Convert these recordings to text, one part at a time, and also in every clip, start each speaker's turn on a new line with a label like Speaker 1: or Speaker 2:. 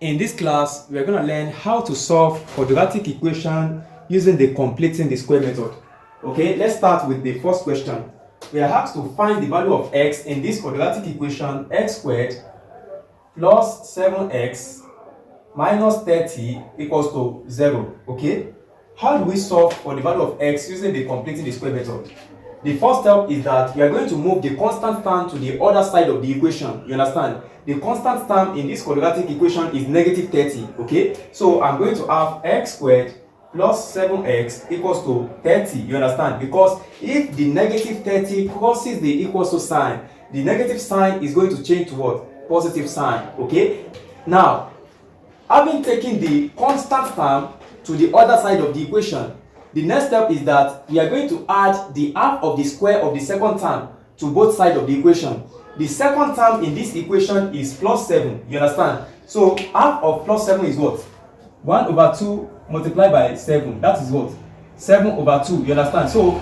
Speaker 1: In this class, we are going to learn how to solve quadratic equation using the completing the square method. Okay, let's start with the first question. We are asked to find the value of x in this quadratic equation x squared plus 7x minus 30 equals to 0. Okay, how do we solve for the value of x using the completing the square method? The first step is that we are going to move the constant term to the other side of the equation. You understand? The constant term in this quadratic equation is negative 30. Okay, so I'm going to have x squared plus 7x equals to 30. You understand? Because if the negative 30 crosses the equals to sign, the negative sign is going to change to what? Positive sign. Okay, now having taken the constant term to the other side of the equation, the next step is that we are going to add the half of the square of the second term to both sides of the equation. The second term in this equation is plus 7. You understand? So half of plus 7 is what? 1 over 2 multiplied by 7. That is what? 7 over 2. You understand? So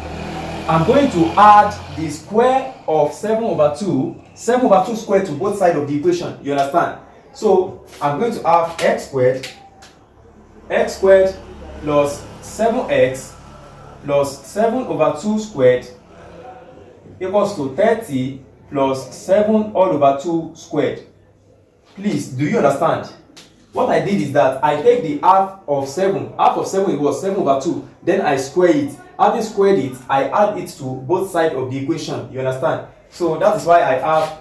Speaker 1: I'm going to add the square of 7 over 2 squared to both sides of the equation. You understand? So I'm going to have x squared plus 7x plus 7 over 2 squared equals to 30 plus 7 all over 2 squared. Please, do you understand? What I did is that I take the half of 7. Half of 7 was 7 over 2. Then I square it. Having squared it, I add it to both sides of the equation. You understand? So that is why I have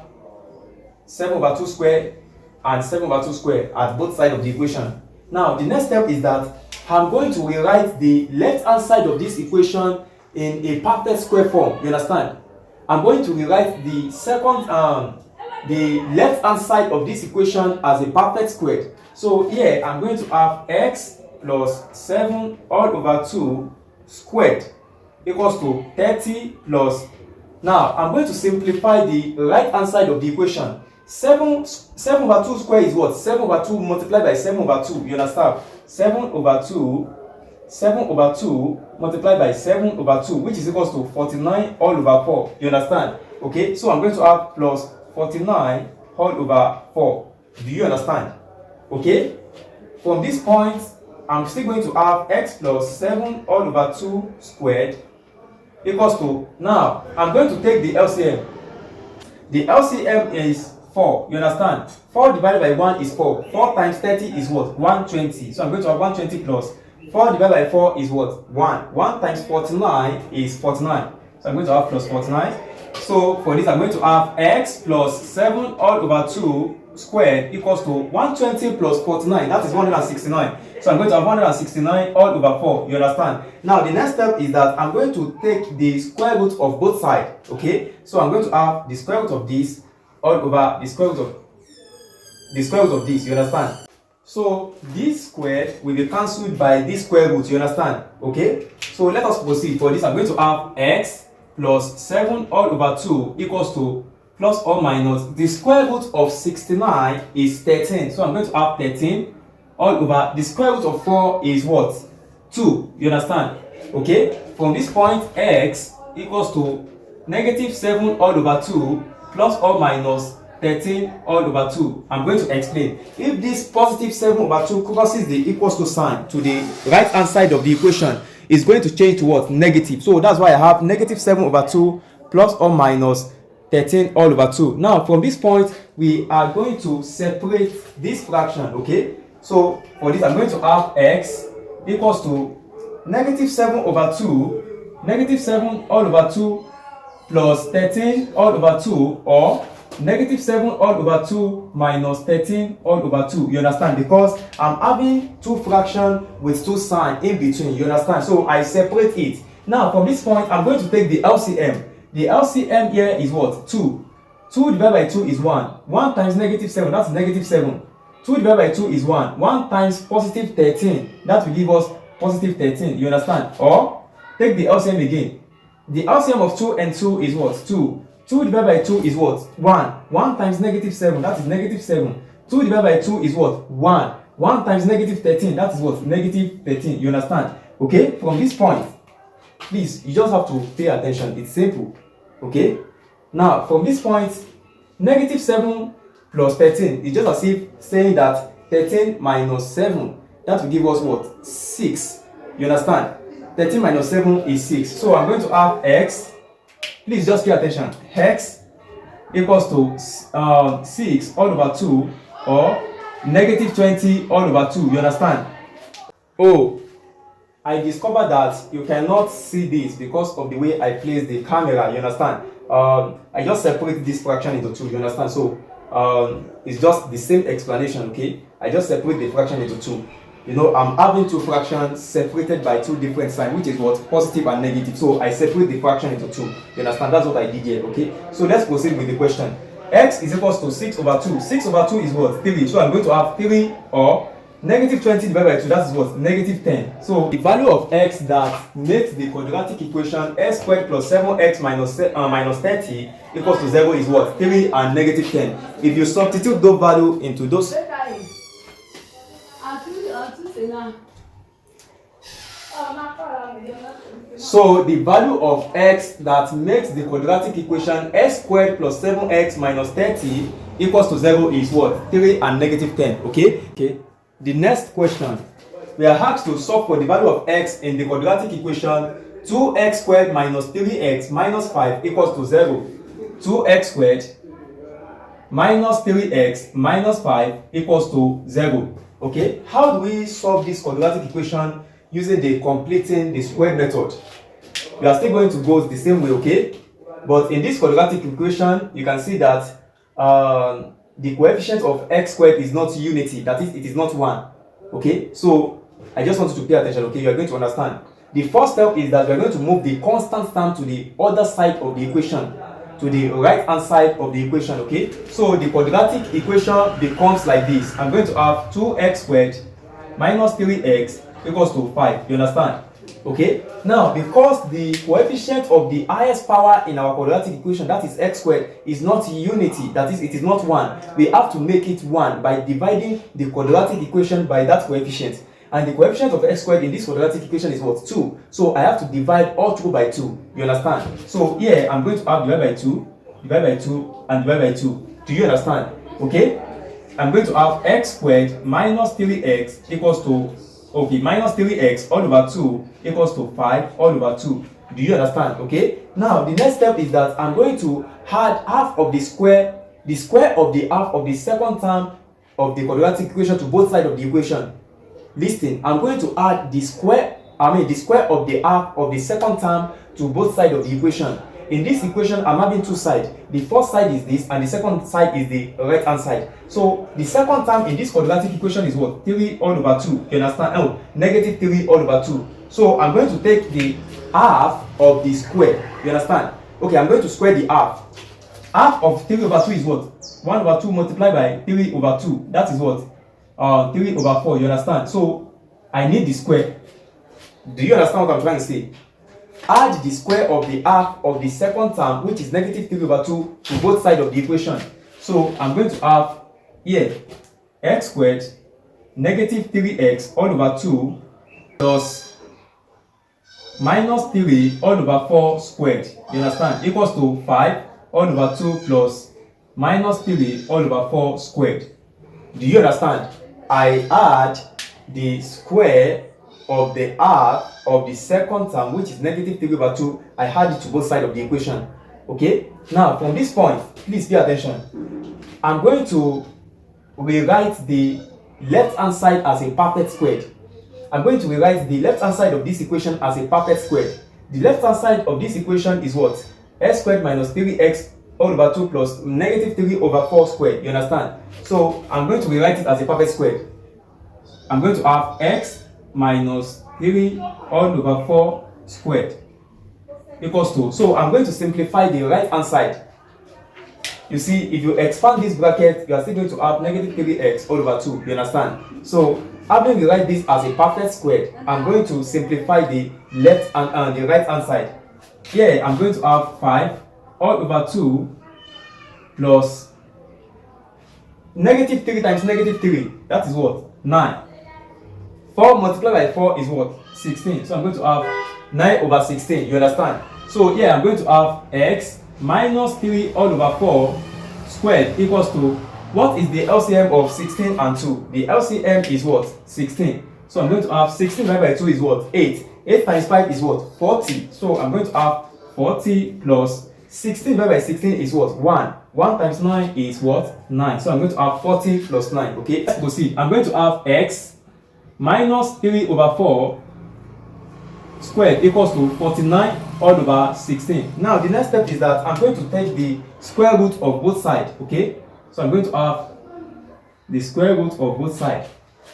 Speaker 1: 7 over 2 squared and 7 over 2 squared at both sides of the equation. Now, the next step is that I'm going to rewrite the left-hand side of this equation in a perfect square form. You understand? I'm going to rewrite the left-hand side of this equation as a perfect square. So here I'm going to have x plus 7 all over 2 squared equals to 30 plus. Now I'm going to simplify the right-hand side of the equation. 7 over 2 square is what? 7 over 2 multiplied by 7 over 2. You understand? 7 over 2 multiplied by 7 over 2, which is equals to 49 all over 4. You understand? Okay, so I'm going to have plus 49 all over 4. Do you understand? Okay, from this point, I'm still going to have x plus 7 all over 2 squared equals to, now I'm going to take the LCM. The LCM is 4. You understand? 4 divided by 1 is 4. 4 times 30 is what? 120. So I'm going to have 120 plus 4 divided by 4 is what? 1. 1 times 49 is 49. So I'm going to have plus 49. So for this, I'm going to have x plus 7 all over 2 squared equals to 120 plus 49. That is 169. So I'm going to have 169 all over 4. You understand? Now the next step is that I'm going to take the square root of both sides. Okay? So I'm going to have the square root of this all over the square root of this. You understand? So this square will be cancelled by this square root. You understand? Okay, so let us proceed. For this, I'm going to have x plus 7 all over 2 equals to plus or minus the square root of 69 is 13. So I'm going to have 13 all over the square root of 4 is what? 2. You understand? Okay, from this point, x equals to negative 7 all over 2 plus or minus 13 all over 2. I'm going to explain. If this positive 7 over 2 crosses the equals to sign to the right hand side of the equation, it's going to change to what? Negative. So that's why I have negative 7 over 2 plus or minus 13 all over 2. Now from this point, we are going to separate this fraction. Okay, so for this, I'm going to have x equals to negative 7 over 2, negative 7 all over 2 plus 13 all over 2, or negative 7 all over 2 minus 13 all over 2. You understand? Because I'm having two fractions with two signs in between. You understand? So I separate it. Now from this point, I'm going to take the LCM. The LCM here is what? 2. 2 divided by 2 is 1. 1 times negative 7, that's negative 7. 2 divided by 2 is 1. 1 times positive 13, that will give us positive 13. You understand? Or take the LCM again. The LCM of 2 and 2 is what? 2. 2 divided by 2 is what? 1. 1 times negative 7, that is negative 7. 2 divided by 2 is what? 1. 1 times negative 13, that is what? Negative 13. You understand? Okay? From this point, please, you just have to pay attention. It's simple. Okay? Now, from this point, negative 7 plus 13 is just as if saying that 13 minus 7. That will give us what? 6. You understand? 13 minus 7 is 6. So I'm going to have x. Please just pay attention. X equals to 6 all over 2 or negative 20 all over 2. You understand? Oh, I discovered that you cannot see this because of the way I place the camera. You understand? I just separate this fraction into 2. You understand? So it's just the same explanation. Okay, I just separate the fraction into 2. You know, I'm having two fractions separated by two different signs, which is what? Positive and negative. So I separate the fraction into 2. You understand? That's what I did here. Okay, so let's proceed with the question. X is equals to 6 over 2. 6 over 2 is what? 3. So I'm going to have 3 or negative 20 divided by 2. That's what? Negative 10. So the value of x that makes the quadratic equation x squared plus 7x minus 30 equals to 0 is what? 3 and negative 10. If you substitute those values into those, so the value of x that makes the quadratic equation x squared plus 7x minus 30 equals to 0 is what? 3 and negative 10. Okay. The next question, we are asked to solve for the value of x in the quadratic equation 2x squared minus 3x minus 5 equals to 0. 2x squared minus 3x minus 5 equals to 0. Okay, how do we solve this quadratic equation using the completing the square method? We are still going to go the same way, okay? But in this quadratic equation, you can see that the coefficient of x squared is not unity, that is, it is not 1. Okay, so I just want you to pay attention. Okay, you are going to understand. The first step is that we are going to move the constant term to the other side of the equation, to the right hand side of the equation. Okay, so the quadratic equation becomes like this. I'm going to have 2x squared minus 3x equals to 5. You understand? Okay, now because the coefficient of the highest power in our quadratic equation, that is x squared, is not unity, that is, it is not 1, we have to make it 1 by dividing the quadratic equation by that coefficient. And the coefficient of x squared in this quadratic equation is what? 2. So I have to divide all through by 2. You understand? So here I'm going to have divide by 2, divide by 2, and divide by 2. Do you understand? Okay, I'm going to have x squared minus 3x equals to, okay, minus 3x all over 2 equals to 5 all over 2. Do you understand? Okay, now the next step is that I'm going to add half of the square of the half of the second term of the quadratic equation to both sides of the equation. Listen, I'm going to add the square of the half of the second term to both sides of the equation. In this equation, I'm having two sides. The first side is this, and the second side is the right hand side. So the second term in this quadratic equation is what? 3 all over 2. You understand? Oh, negative 3 all over 2. So I'm going to take the half of the square. You understand? Okay, I'm going to square the half. Half of 3 over 2 is what? 1 over 2 multiplied by 3 over 2. That is what? 3 over 4. You understand? So I need the square. Do you understand what I'm trying to say? Add the square of the half of the second term, which is negative 3 over 2, to both sides of the equation. So I'm going to have here x squared negative 3x all over 2 plus minus 3 all over 4 squared. You understand? Equals to 5 all over 2 plus minus 3 all over 4 squared. Do you understand? I add the square of the half of the second term, which is negative 3 over 2, I add it to both sides of the equation. Okay, now from this point, please pay attention. I'm going to rewrite the left hand side as a perfect square. I'm going to rewrite the left hand side of this equation as a perfect square. The left hand side of this equation is what? X squared minus 3x all over 2 plus negative 3 over 4 squared. You understand? So I'm going to rewrite it as a perfect square. I'm going to have x minus 3 all over 4 squared equals to, so I'm going to simplify the right hand side. You see, if you expand this bracket, you are still going to have negative 3x all over 2. You understand? So having rewrite this as a perfect square, I'm going to simplify the left and the right hand side. Here I'm going to have 5 all over 2 plus negative 3 times negative 3, that is what? 9. 4 multiplied by 4 is what? 16. So I'm going to have 9 over 16. You understand? So here I'm going to have x minus 3 all over 4 squared equals to what is the LCM of 16 and 2? The LCM is what? 16. So I'm going to have 16 divided by 2 is what? 8. 8 times 5 is what? 40. So I'm going to have 40 plus 16 divided by 16 is what? 1. 1 times 9 is what? 9. So I'm going to have 40 plus 9. Okay, let's proceed. I'm going to have x minus 3 over 4 squared equals to 49 all over 16. Now the next step is that I'm going to take the square root of both sides. Okay, so I'm going to have the square root of both sides.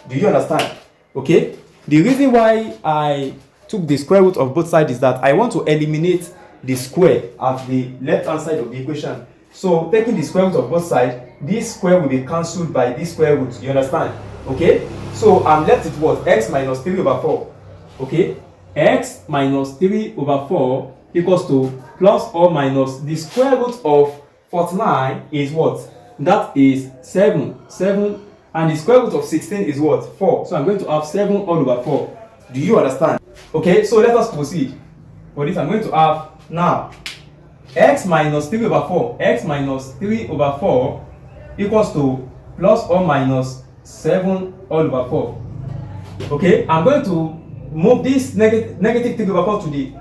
Speaker 1: Do you understand? Okay, the reason why I took the square root of both sides is that I want to eliminate the square at the left hand side of the equation. So taking the square root of both sides, this square will be cancelled by this square root. You understand? Okay, so I'm left with what? X minus 3 over 4. Okay, x minus 3 over 4 equals to plus or minus the square root of 49 is what? That is 7. And the square root of 16 is what? 4. So I'm going to have 7 all over 4. Do you understand? Okay, so let us proceed. For this, I'm going to have now x minus 3 over 4. X minus 3 over 4 equals to plus or minus 7 all over 4. Okay, I'm going to move this negative 3 over 4 to the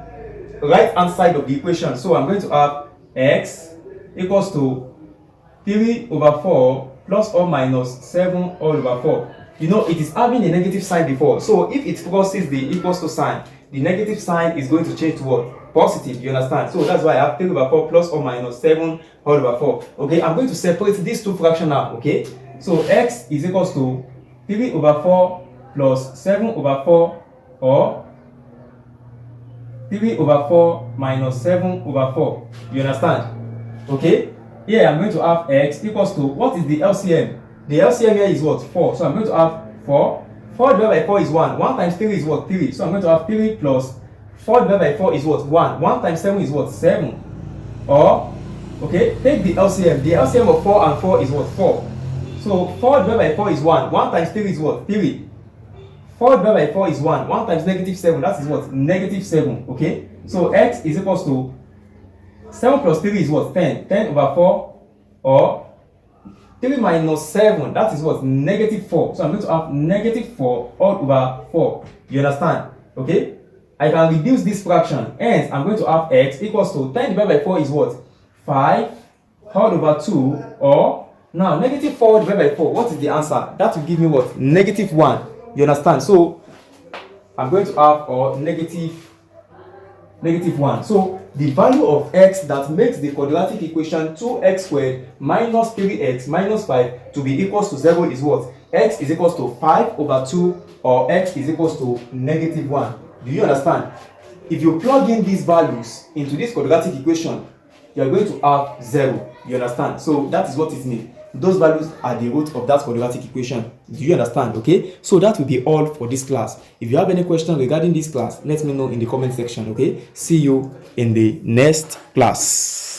Speaker 1: right hand side of the equation. So I'm going to have x equals to 3 over 4 plus or minus 7 all over 4. You know, it is having a negative sign before. So if it crosses the equals to sign, the negative sign is going to change to what? Positive. You understand? So that's why I have 3 over 4 plus or minus 7 all over 4. Okay, I'm going to separate these two fractions now. Okay, so x is equals to 3 over 4 plus 7 over 4 or 3 over 4 minus 7 over 4. You understand? Okay, here I'm going to have x equals to, what is the LCM? The LCM here is what? 4. So I'm going to have 4. 4 divided by 4 is 1. 1 times 3 is what? 3. So I'm going to have 3 plus 4 divided by 4 is what? 1. 1 times 7 is what? 7. Or, okay, take the LCM. The LCM of 4 and 4 is what? 4. So 4 divided by 4 is 1. 1 times 3 is what? 3. 4 divided by 4 is 1. 1 times negative 7, that is what? Negative 7. Okay, so x is equals to 7 plus 3 is what? 10. 10 over 4 or 3 minus 7, that is what? Negative 4. So I'm going to have negative 4 all over 4. You understand? Okay, I can reduce this fraction. Hence, I'm going to have x equals to 10 divided by 4 is what? 5 all over 2 or, now negative 4 divided by 4, what is the answer? That will give me what? Negative 1. You understand? So I'm going to have or negative 1. So the value of x that makes the quadratic equation 2x squared minus 3x minus 5 to be equals to 0 is what? X is equals to 5 over 2 or x is equals to negative 1. Do you understand? If you plug in these values into this quadratic equation, you are going to have 0. You understand? So that is what it means. Those values are the root of that quadratic equation. Do you understand? Okay, so that will be all for this class. If you have any question regarding this class, let me know in the comment section. Okay, see you in the next class.